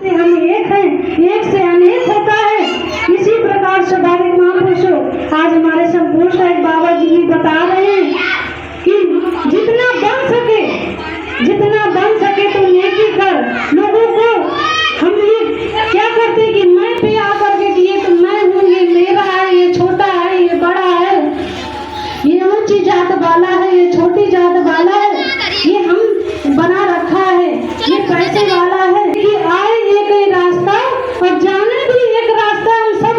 हम एक हैं, एक से अनेक होता है। इसी प्रकार स्वाभाविक महापुरुषों आज हमारे संपूर्ण साहिब बाबा जी भी बता रहे हैं कि जितना बन सके तो नेकी कर। लोगों को हम ये क्या करते कि मैं पे आकर के ये तो मैं हूँ, ये मेरा है, ये छोटा है, ये बड़ा है, ये ऊंची जात वाला है, ये छोटी जात वाला है, ये हम बना रखा है, ये पैसे वाला है। कि आए एक रास्ता और जाने भी एक रास्ता। हम सब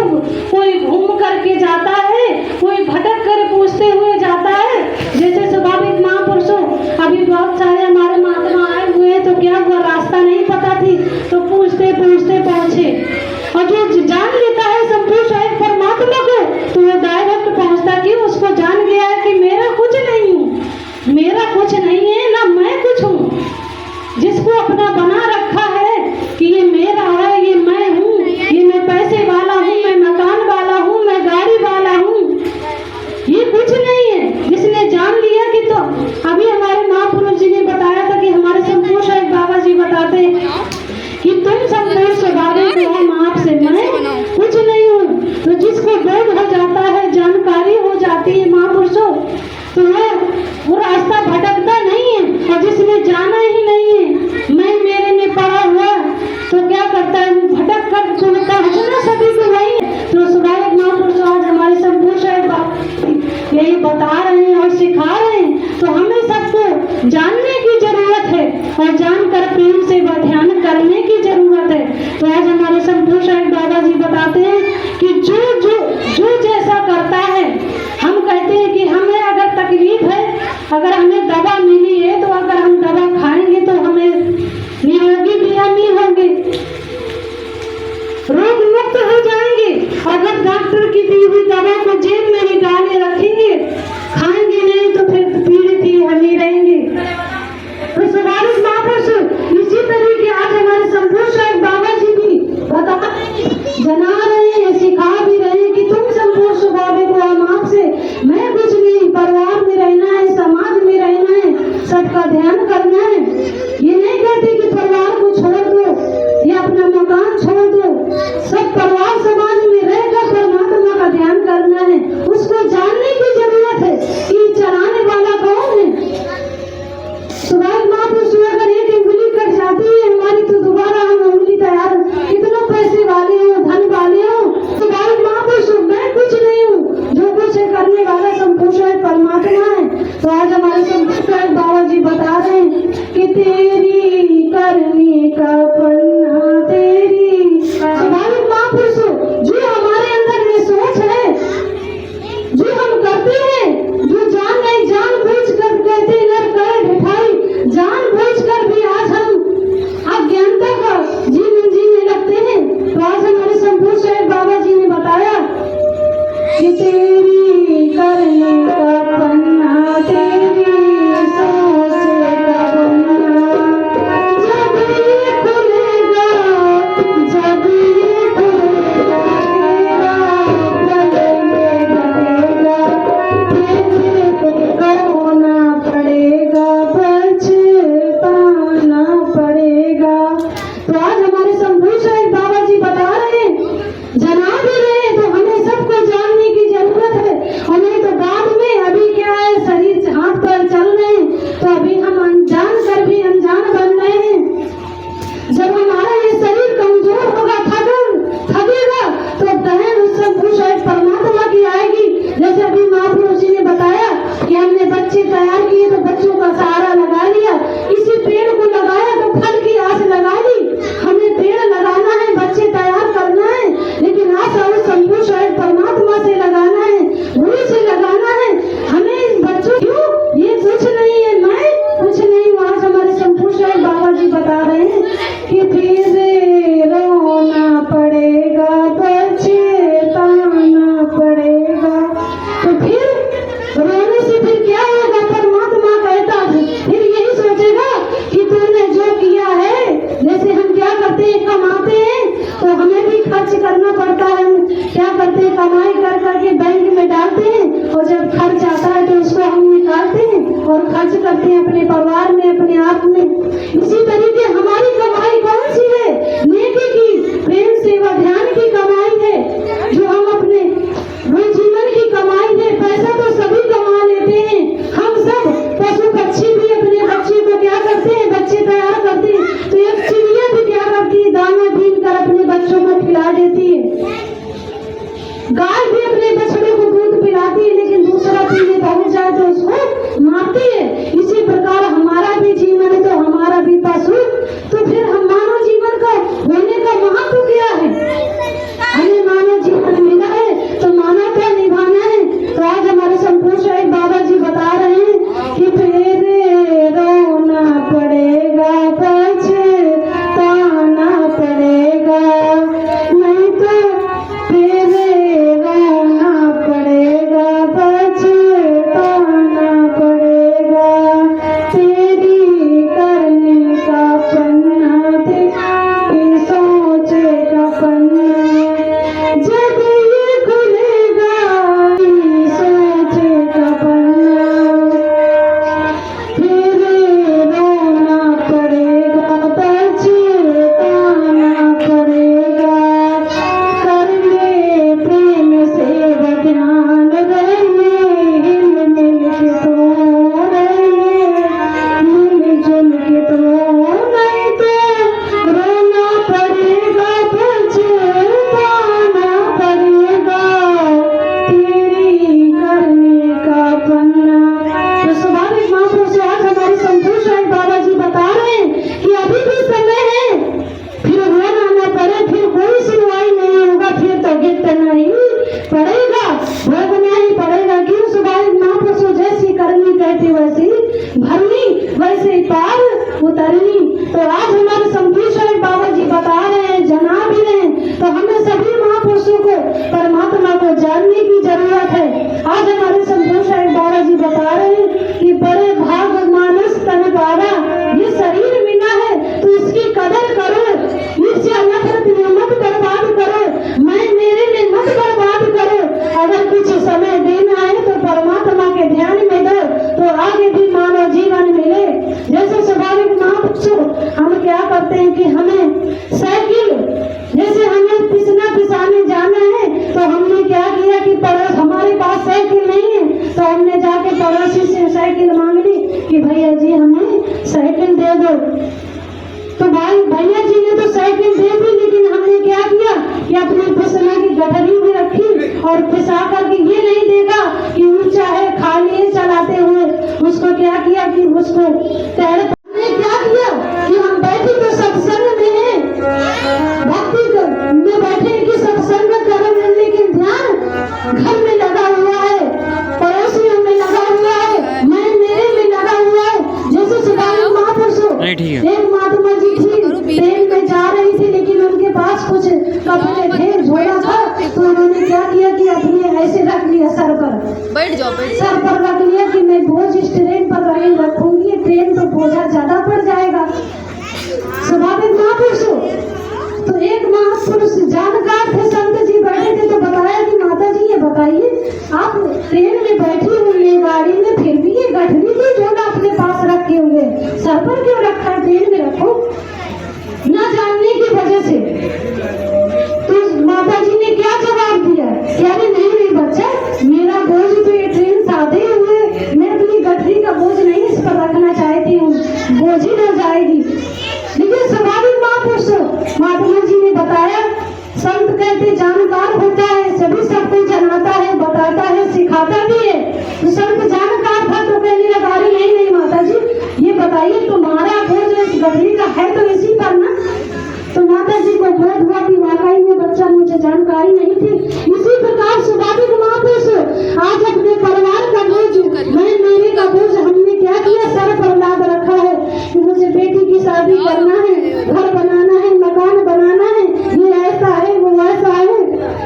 कोई घूम करके जाता है, कोई भटक कर पूछते हुए जाता है। जैसे स्वाभाविक महापुरुषों अभी बहुत सारे हमारे महात्मा आए हुए हैं, तो क्या हुआ, रास्ता नहीं पता थी तो पूछते पूछते पहुंचे। और जो जान लेता है संपूर्ण साहिब परमात्मा को, तो वो डायरेक्ट पहुंचता कि उसको जान गया है कि मेरा कुछ नहीं हूँ, मेरा कुछ नहीं है, ना मैं कुछ हूँ। जिसको अपना बना रखा है कि ये मेरा है, ये मैं हूँ, ये मैं पैसे वाला हूँ, मैं मकान वाला हूँ, मैं गाड़ी वाला हूँ, ये कुछ नहीं है। जिसने जान लिया कि तो अभी हमारे महापुरुष जी ने बताया था कि हमारे संपूर्ण साहिब बाबा जी बताते हैं कि तुम संपूर्ण स्वाभाविक हो, हम आपसे मैं कुछ नहीं हूँ। तो जिसको बोध हो जाता है, जानकारी हो जाती है महापुरुषों, तो वो रास्ता भटकता नहीं है। और जिसने जाना ही नहीं है, मैं मेरे में पड़ा हुआ, तो क्या करता है, भटक कर पहुंचना सभी को वही है। तो स्वाभाविक महापुरुष आज हमारे संपूर्ण साहिब यही बता रहे हैं और सिखा रहे हैं। तो हमें सबको जानने की जरूरत है और जानकर प्रेम से ध्यान करने की जरूरत है। तो आज हमारे संपूर्ण साहिब बाबा जी बताते हैं कि जो जैसा करता है, हम कहते हैं कि हमें अगर तकलीफ है, अगर हमें दवा मिली है, तो अगर हम दवा खाएंगे तो हमें निरोगी भी हम ही होंगे, रोग मुक्त हो जाएंगे। अगर डॉक्टर की दी हुई दवा को जेब में ही डाले रखेंगे, खाएंगे नहीं, तो फिर पीड़ित ही हम ही रहेंगे। तो स्वाभाविक महापुरुष इसी तरीके आज हमारे संपूर्ण साहिब बाबा जी भी जना रहे हैं, सिखा भी रहे हैं कि तुम संपूर्ण स्वाभाविक हो, हम आपसे मैं कुछ नहीं, परिवार में रहना है, समाज में रहना है, सबका ध्यान करना है। ये नहीं कहते कि परिवार को छोड़ दो या अपना मकान छोड़ दो, सब परिवार समाज में रहकर परमात्मा का ध्यान करना है। उसको जानने की जरूरत है कि चलाने वाला कौन है। स्वाभाविक महापुरुष अगर एक उंगली कट जाती है हमारी, तो दोबारा हम उंगली तैयार, कितना पैसे वाले हो, धन वाले हो, स्वाभाविक महापुरुष मैं कुछ नहीं हूँ, जो कुछ है करने वाला संपूर्ण परमात्मा है। तो आज हमारे संपूर्ण बाबा जी बता रहे हैं कि तेरी करने का पन्ना तेरी। स्वाभाविक महापुरुष जो हमारे अंदर में सोच है, जो हम करते हैं, जो जान नहीं जान बूझ कर कहते नर करे बिठाई, जान बूझ कर भी आज हम अज्ञानता का जीवन जीने लगते हैं। तो आज हमारे संपूर्ण साहिब बाबा जी ने बताया कि तेरी करने का पन्ना तेरी सोच का पन्ना, जब ये खुलेगा, जब ये खुलेगा, तेरा गले में घटेगा, रोना पड़ेगा, पछताना पड़ेगा। तो आज हमारे संपूर्ण साहिब बाबा जी बता रहे हैं, जना भी रहे, तो हमें सबको जानने की जरूरत है। हमें तो बाद में अभी क्या है, शरीर हाथ पर चल रहे हैं, तो अभी हम अनजान कर भी अनजान बन रहे हैं। जब हमारा ये शरीर कमजोर होगा, थकेगा, तो बहन उस संपूर्ण साहिब परमात्मा की आएगी। जैसे अभी महापुरुष जी ने बताया कि हमने बच्चे तैयार किए, तो बच्चों का सहारा लगा लिया, इसी पेड़ को लगाया तो फल की आस लगा ली। हमें पेड़ लगाना है, बच्चे तैयार करना है, लेकिन आस और संपूर्ण साहिब परमात्मा से लगाना है, गुरु से लगाना है। हमें इन बच्चों क्यों, ये कुछ नहीं है, मैं कुछ नहीं हूँ। आज हमारे संपूर्ण साहिब बाबा जी बता रहे हैं कि फिर रोना पड़ेगा, पछताना पड़ेगा। तो फिर रोने से फिर क्या होगा, परमात्मा कहता है फिर यही सोचेगा कि तूने जो किया है। जैसे हम क्या करते हैं, कमाते हैं, तो हमें भी खर्च करना पड़ता है। क्या करते हैं, कमाई कर करके बैंक में डालते हैं, और जब खर्च आता है तो उसको हम निकालते हैं और खर्च करते हैं अपने परिवार में, अपने आप में। इसी तरीके हमारी कमाई कौन सी है, नेकी भरनी वैसे ही पार उतरनी। तो आज हमारे संपूर्ण बाबा जी बता रहे हैं, जना भी रहे हैं, तो हमें सभी महापुरुषों को परमात्मा को जानने की जरूरत है। आज हमारे संपूर्ण बाबा जी बता रहे हैं कि बड़े भाग मानस तन पावा, ये शरीर मिला है तो इसकी कदर करो, इससे नफरत में मत बर्बाद करो, मैं मेरे में मत बर्बाद करो। अगर कुछ समय देना है तो परमात्मा के ध्यान में दो, तो आगे भी मानव जीवन मिले। जैसे स्वाभाविक महापुरुषों हम क्या करते हैं कि हमें साइकिल, जैसे हमें पिसाने जाना है तो हमने क्या किया कि पड़ोस, हमारे पास साइकिल नहीं है तो हमने जाके पड़ोसी से साइकिल मांग ली कि भैया जी हमें साइकिल दे दो। तो भाई भैया जी ने तो साइकिल दे दी, लेकिन हमने क्या किया कि अपनी पिसना की गठरी में रखी और पिसा करके ये नहीं देखा कि ऊंचा है, खाली है, चलाते हुए उसको क्या किया कि उसको टैर क्या किया कि हम बैठे तो सत्संग में है, भक्ति में बैठे कि सत्संग करें, लेकिन ध्यान घर में लगा हुआ है, पड़ोसियों में लगा हुआ है, मैं मेरे में लगा हुआ है। जैसे सुधारी महापुरुषों, एक महात्मा जी थी, ट्रेन में जा रही थी, लेकिन उनके पास कुछ कपड़े थे, झोला था, तो उन्होंने क्या किया कि अपने ऐसे रख लिया सर पर, सर पर रख लिया कि मैं बोझ इस ट्रेन पर रखूंगी, ट्रेन तो बोझा ज्यादा पड़ जाएगा। स्वाभाविक महापुरुषों, तो एक महापुरुष जानकार थे, संत जी बैठे थे, तो बताया कि माता जी ये बताइए, आप ट्रेन में बैठी हुई है, गाड़ी में, फिर भी ये गठरी की झोला अपने पास रखे हुए, सर पर क्यों रखा है, ट्रेन में रखो, न जानने की वजह से। तो माता जी ने क्या जवाब दिया कि अरे नहीं नहीं बच्चा, मेरा बोझ तो ये ट्रेन साधे हुए, मैं अपनी गठरी का बोझ नहीं इस पर रखना चाहती हूँ, बोझ ही न जाएगी। लेकिन स्वाभाविक महापुरुषों, महात्मा जी ने बताया, संत कहते जानकार होता है, सभी सबको जनाता है, बताता है, सिखाता भी है। तो संत जानकार था तो कहने लगा रही नहीं माता जी, ये बताइए तुम्हारा बोझ इस गठरी का है तो इसी पर ना। तो माता जी को बोध हुआ कि वाकई में बच्चा, मुझे जानकारी नहीं थी। इसी प्रकार स्वाभाविक महापुरुष आज अपने परिवार का बोझ, मैं मेरे का बोझ हमने क्या किया, सर पर लाद रखा है कि मुझे बेटी की शादी करना है, घर बनाना है, मकान बनाना है, ये ऐसा है, वो ऐसा है,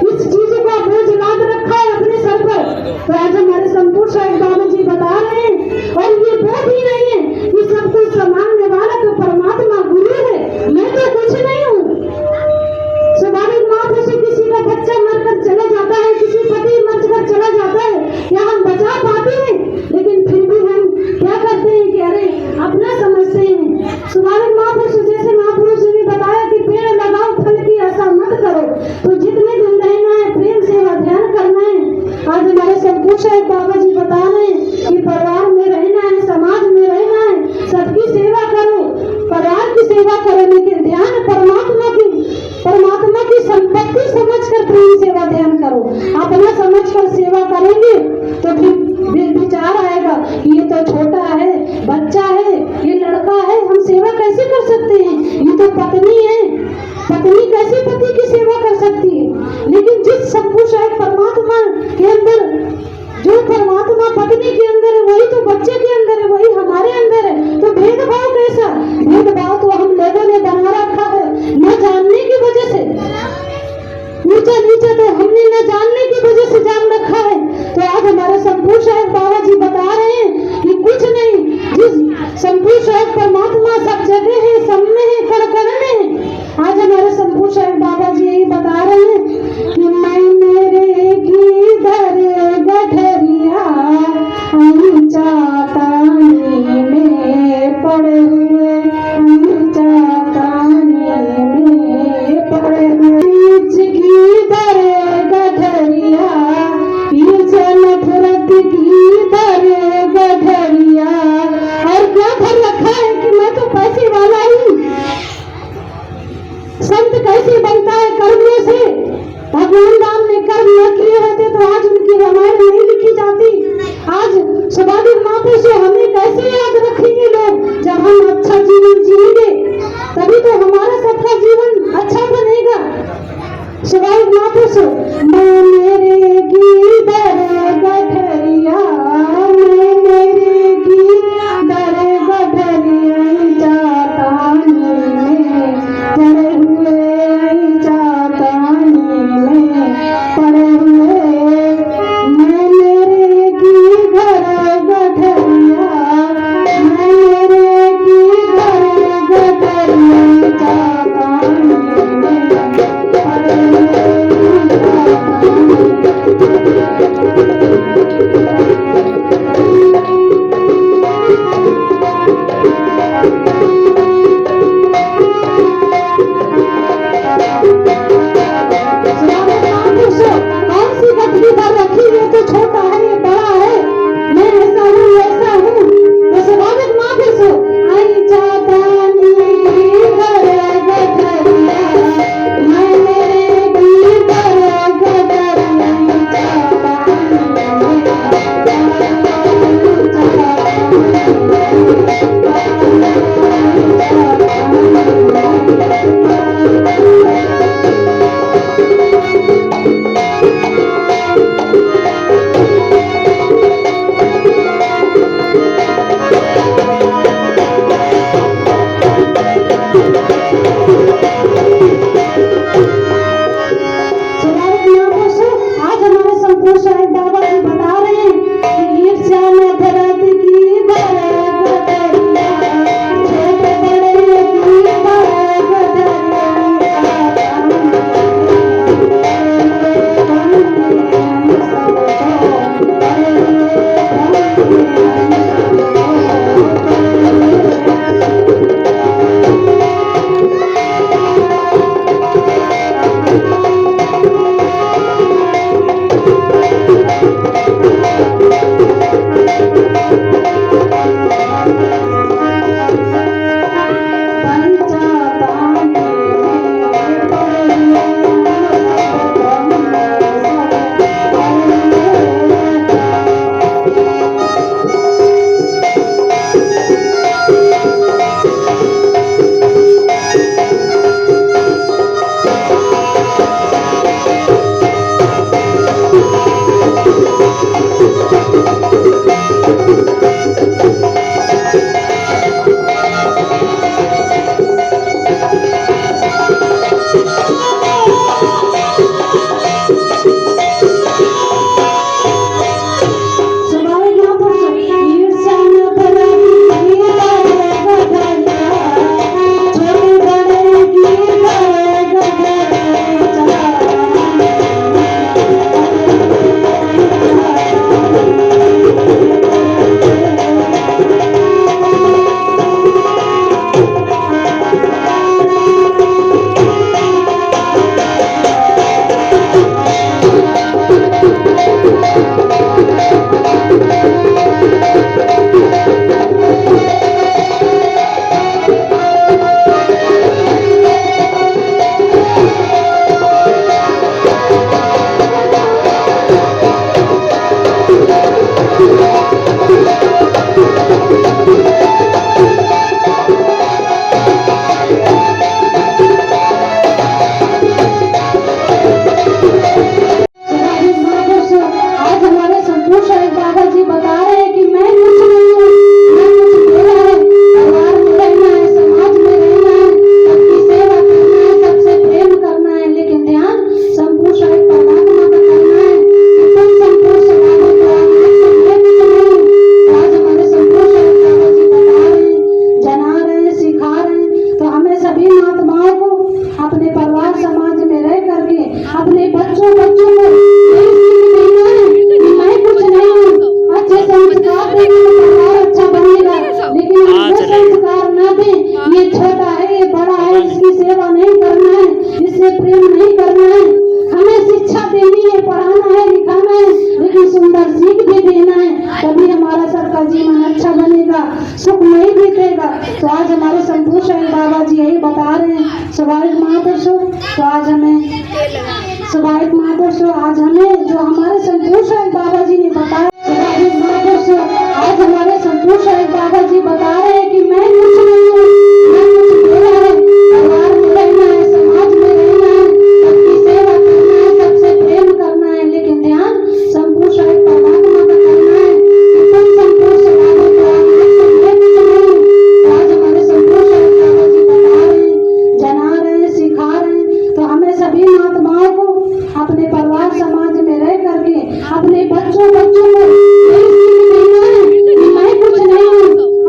इस चीज का बोझ लाद रखा है अपने सर पर। तो आज हमारे संपूर्ण साहिब बाबा जी बता रहे हैं, और ये बोझ ही नहीं है कि सब कुछ संभालने वाला तो परमात्मा गुरु है, मैं तो कुछ नहीं हूँ। स्वाभाविक महापुरुष, किसी का बच्चा मरकर चला जाता है, किसी पति मरकर चला जाता है, क्या हम बचा पाते हैं? लेकिन फिर भी हम क्या करते हैं कि अरे अपना समझते हैं। स्वाभाविक महापुरुष, जैसे महापुरुष ने बताया कि पेड़ लगाओ फल की आशा मत करो, तो जितने दिन रहना है प्रेम सेवा ध्यान करना है। आज हमारे संपूर्ण बाबा जी बता रहे हैं कि परिवार में रहना है, समाज में रहना है, सबकी सेवा करो, परिवार की सेवा करो, लेकिन ध्यान परमात्मा की संपत्ति समझकर प्रेम सेवा ध्यान करो। अपना समझकर सेवा करेंगे तो फिर विचार आएगा कि ये तो छोटा है, बच्चा है, ये लड़का है, हम सेवा कैसे कर सकते हैं, ये तो पत्नी है, पत्नी कैसे पति की सेवा कर सकती है। लेकिन जिस सब कुछ है परमात्मा के अंदर, जो परमात्मा पत्नी के अंदर है वही तो बच्चे के अंदर है, वही हमारे अंदर है। तो भेदभाव कैसा, भेदभाव तो हम लोगों ने बना रखा है न जानने की वजह से, ऊंचा नीचा तो हमने न जानने की वजह से जान रखा है। तो आज हमारे संपूर्ण साहिब बाबा जी बता रहे हैं कि कुछ नहीं, जिस संपूर्ण साहिब परमात्मा सब जगह है, सब में है, कण कण में है। आज हमारे संपूर्ण साहिब बाबा जी यही बता रहे हैं कि मैं मेरे की दर गठरिया ऊंचा ताने में पड़े हुए, ऊंचा ताने में पड़े हुए, की दर गठरिया, ये नफरत की दर गठरिया। और क्या धर रखा है कि मैं तो पैसे वाला ही। संत कैसे बनता है, कर्मों से। भगवान राम ने कर्म न किए होते तो आज उनकी रामायण नहीं लिखी जाती। आज स्वाभाविक महापुरुष हमें कैसे याद रखेंगे लोग, जब हम अच्छा जीवन जिएंगे तभी तो हमारा सबका जीवन अच्छा बनेगा। स्वाभाविक महापुरुष, मैं मेरे की दर गठरिया, मैं मेरे की दर अपने बच्चों को यही सीख देना है कि मैं कुछ नहीं हूँ। अच्छे संस्कार देंगे तो परिवार अच्छा बनेगा, लेकिन हम जो संस्कार ना दें, ये छोटा है, ये बड़ा है, इसकी सेवा नहीं करना है, इससे प्रेम नहीं करना है। हमें शिक्षा देनी है, पढ़ाना है, लिखाना है, लेकिन सुंदर सीख भी देना है, तभी हमारा सबका जीवन अच्छा बनेगा, सुखमय बीतेगा। तो आज हमारे शंभू साईं बाबा जी यही बता रहे हैं स्वाभाविक महापुरुषों। तो आज हमें स्वाभाविक महापुरुषों, आज हमें जो हमारे शंभू साईं बाबा जी ने बताया, स्वाभाविक महापुरुषों, आज हमारे शंभू साईं बाबा जी बता रहे हैं कि मैं कुछ नहीं हूँ, मैं कुछ मेरा है, परिवार में रहना है, समाज में रहना है, सबकी सेवा करना है, सबसे प्रेम करना है, लेकिन ध्यान शंभू साईं परमात्मा का करना है कि तुम शंभू स्वाभाविक को मैं कुछ नहीं हूँ। आज हमारे शंभू साईं बाबा जी बता रहे हैं, जना रहे हैं, सिखा रहे हैं। तो हमें सभी महात्माओं को अपने परिवार समाज में रह करके अपने बच्चों को यही सीख देना है कि मैं कुछ नहीं हूँ।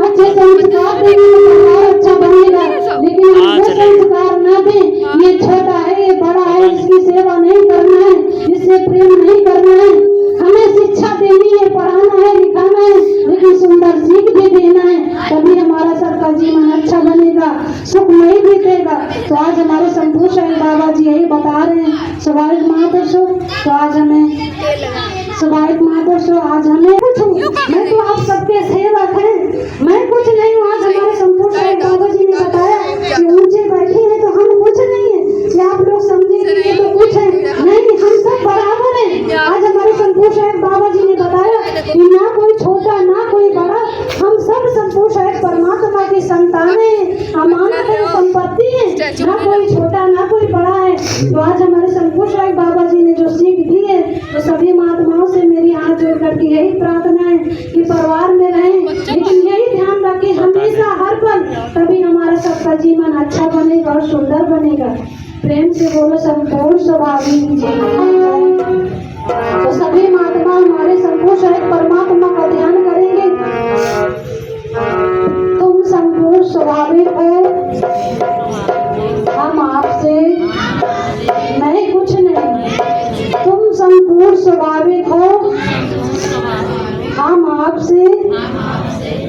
अच्छे संस्कार देंगे तो परिवार अच्छा बनेगा, लेकिन हम जो संस्कार ना दें, ये छोटा है, ये बड़ा है, इसकी सेवा नहीं करना है, इससे प्रेम नहीं करना है। हमें शिक्षा देनी है, पढ़ाना है, लिखाना है, लेकिन सुंदर सीख भी देना है, तभी हमारा सबका जीवन अच्छा बनेगा, सुखमय बीतेगा। तो आज हमारे शंभू साईं बाबा जी यही बता रहे हैं स्वाभाविक महापुरुषों। तो आज हमें स्वाभाविक महापुरुषों, आज हमें कुछ मैं तो आप सबके सेवक हैं, मैं कुछ नहीं हूँ। आज हमारे शंभू साईं बाबा जी ने बताया कि ऊंचे बैठे हैं तो हम कुछ नहीं है, कि आप लोग समझेंगे ये तो कुछ है, नहीं, हम सब बराबर हैं। आज हमारे शंभू साईं बाबा जी ने बताया कि ना कोई छोटा ना कोई बड़ा, हम सब शंभू साईं परमात्मा की संतानें हैं, अमानत है, संपत्ति है, ना कोई छोटा ना कोई बड़ा है। तो आज हमारे शंभू साईं बाबा जी ने जो सीख दी है, तो सभी महात्माओं से मेरी हाथ जोड़ करके यही प्रार्थना है कि परिवार में रहें, लेकिन यही ध्यान रखें हमेशा हर पल, तभी हमारा सबका जीवन अच्छा बनेगा और सुंदर बनेगा। प्रेम से बोलो संपूर्ण स्वाभाविक जी। तो सभी महात्मा हमारे शंभू साईं परमात्मा का ध्यान करेंगे। तुम संपूर्ण स्वाभाविक हो, हम आपसे, मैं कुछ नहीं। तुम संपूर्ण स्वाभाविक हो, हम आपसे,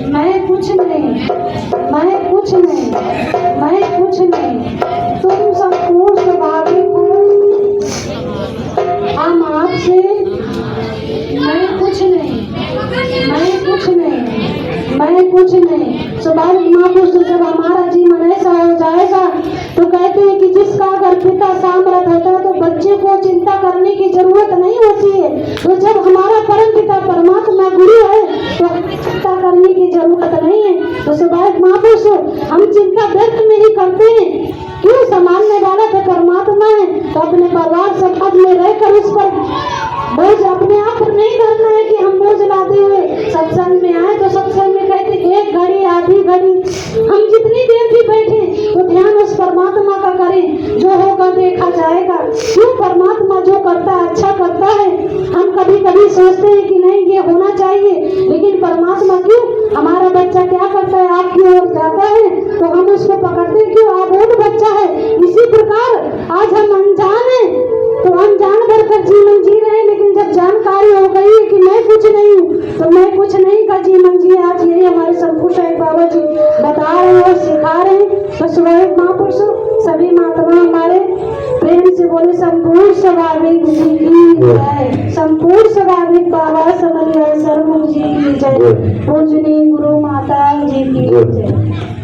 मैं कुछ नहीं, मैं कुछ नहीं, मैं कुछ नहीं। तुम संपूर्ण स्वाभाविक हो, हम आपसे, मैं कुछ नहीं, मैं कुछ नहीं, मैं कुछ नहीं। स्वाभाविक महापुरुष, जब हमारा जीवन ऐसा हो जाएगा तो कहते हैं कि जिसका अगर पिता सामर्थ होता है तो बच्चे को चिंता करने की जरूरत नहीं होती है। तो जब हमारा परम पिता परमात्मा गुरु है तो चिंता करने की जरूरत नहीं है। तो स्वाभाविक महापुरुष, हम चिंता व्यर्थ में ही करते हैं, क्यों? संभालने वाला तो परमात्मा है। तो अपने परिवार समाज में रहकर उस पर बोझ अपने आप पर नहीं करना है कि हम बोझ लाते हुए सत्संग में आए। तो सत्संग में कहते एक घड़ी आधी घड़ी, हम जितनी देर भी बैठे तो ध्यान उस परमात्मा का करें, जो होगा देखा जाएगा। क्यों? परमात्मा जो करता है अच्छा करता है। हम कभी कभी सोचते हैं कि नहीं ये होना चाहिए, लेकिन परमात्मा क्यों? हमारा बच्चा क्या करता है, आपकी ओर जाता है तो हम उसको पकड़ते हैं, क्यों? आप वो बच्चा है। इसी प्रकार आज हम अनजान हैं तो अनजान बनकर जीवन जी रहे हैं, लेकिन जब जानकारी हो गई है कि मैं कुछ नहीं हूँ तो मैं कुछ नहीं का जीवन जी। आज यही हमारे शंभू साईं बाबा जी बता रहे हैं और सिखा रहे हैं। तो स्वाभाविक महापुरुषों, सभी महात्मा हमारे प्रेम से बोले संपूर्ण स्वाभाविक जी की जय, संपूर्ण स्वाभाविक बाबा समन्वय सरगुरु जी की जय, पूजनीय गुरु माता जी की जय।